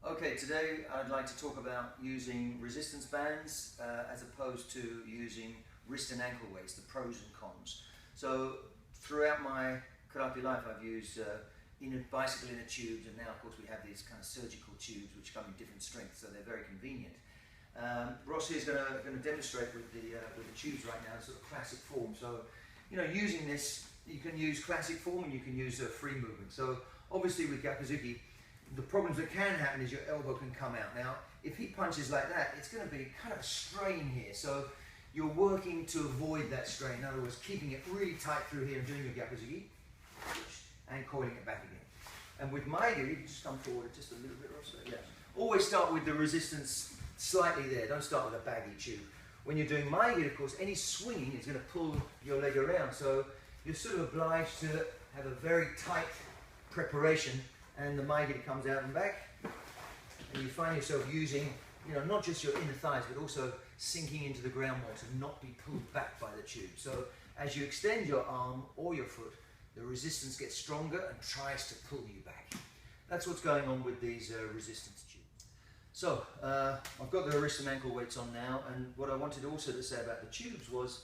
Okay, today I'd like to talk about using resistance bands as opposed to using wrist and ankle weights, the pros and cons. So throughout my karate life I've used bicycle inner tubes, and now of course we have these kind of surgical tubes which come in different strengths, so they're very convenient. Ross here is going to demonstrate with the tubes right now, sort of classic form. So, you know, using this, you can use classic form and you can use free movement. So obviously with Gyakuzuki, the problems that can happen is your elbow can come out. Now, if he punches like that, it's going to be kind of a strain here. So you're working to avoid that strain. In other words, keeping it really tight through here and doing your Gyakuzuki and coiling it back again. And with Maege, you can just come forward just a little bit, Ross. Yeah. Always start with the resistance slightly there. Don't start with a baggy tube. When you're doing Maege, of course, any swinging is going to pull your leg around. So you're sort of obliged to have a very tight preparation, and the Maege comes out and back, and you find yourself using, you know, not just your inner thighs, but also sinking into the ground more to not be pulled back by the tube. So as you extend your arm or your foot, the resistance gets stronger and tries to pull you back. That's what's going on with these resistance tubes. So I've got the wrist and ankle weights on now, and what I wanted also to say about the tubes was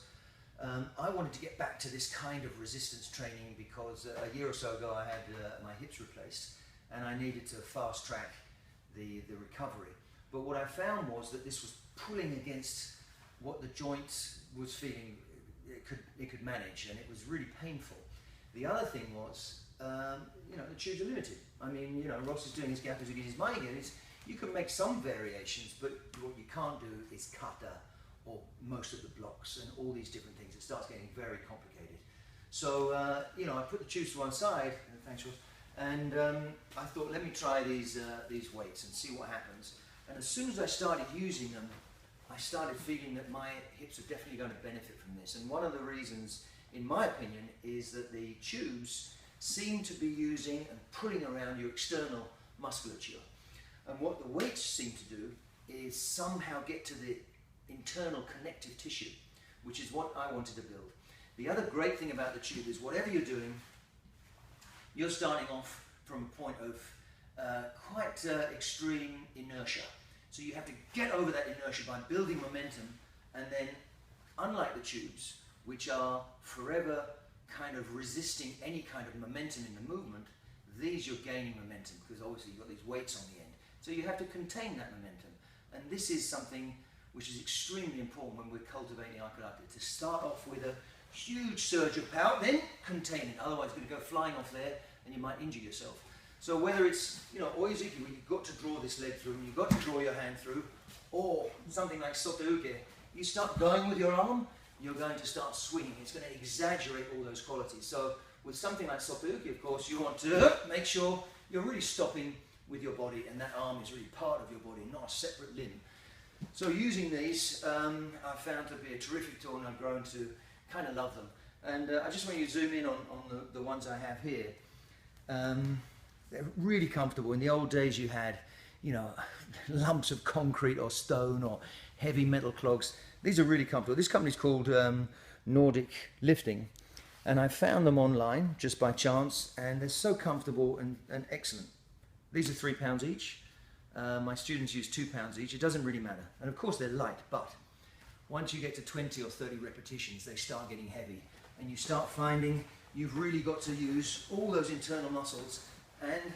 I wanted to get back to this kind of resistance training because a year or so ago I had my hips replaced and I needed to fast track the recovery. But what I found was that this was pulling against what the joint was feeling it could manage, and it was really painful. The other thing was, you know, the tubes are limited. I mean, you know, Ross is doing his Gyakuzuki, his Maege, you can make some variations, but what you can't do is kata or most of the blocks and all these different things. It starts getting very complicated. So, you know, I put the tubes to one side, thanks Ross, and I thought, let me try these weights and see what happens. And as soon as I started using them, I started feeling that my hips are definitely going to benefit from this. And one of the reasons, in my opinion, is that the tubes seem to be using and pulling around your external musculature. And what the weights seem to do is somehow get to the internal connective tissue, which is what I wanted to build. The other great thing about the tube is whatever you're doing, you're starting off from a point of quite extreme inertia. So you have to get over that inertia by building momentum, and then, unlike the tubes, which are forever kind of resisting any kind of momentum in the movement, these you're gaining momentum because obviously you've got these weights on the end. So you have to contain that momentum. And this is something which is extremely important when we're cultivating our karate, to start off with a huge surge of power, then contain it. Otherwise it's going to go flying off there and you might injure yourself. So whether it's, you know, oizuki, where you've got to draw this leg through and you've got to draw your hand through, or something like soteuke, you start going with your arm, you're going to start swinging. It's going to exaggerate all those qualities. So with something like soteuke, of course, you want to make sure you're really stopping with your body, and that arm is really part of your body, not a separate limb. So using these, I found to be a terrific tool, and I've grown to kind of love them. And I just want you to zoom in on the ones I have here. They're really comfortable. In the old days you had, you know, lumps of concrete or stone or heavy metal clogs. These are really comfortable. This company's called Nordic Lifting, and I found them online just by chance, and they're so comfortable and excellent. These are £3 each. My students use £2 each. It doesn't really matter. And of course they're light, but once you get to 20 or 30 repetitions, they start getting heavy, and you start finding you've really got to use all those internal muscles and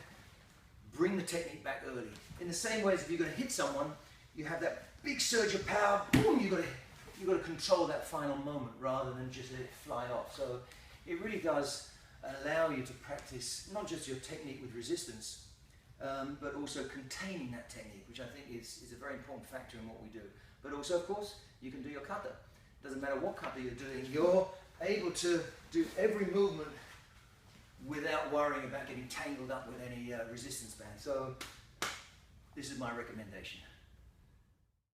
bring the technique back early. In the same way as if you're going to hit someone, you have that big surge of power, boom, you've got to control that final moment rather than just let it fly off. So it really does allow you to practice not just your technique with resistance, but also containing that technique, which I think is a very important factor in what we do. But also, of course, you can do your kata. It doesn't matter what kata you're doing, you're able to do every movement without worrying about getting tangled up with any resistance band. So this is my recommendation.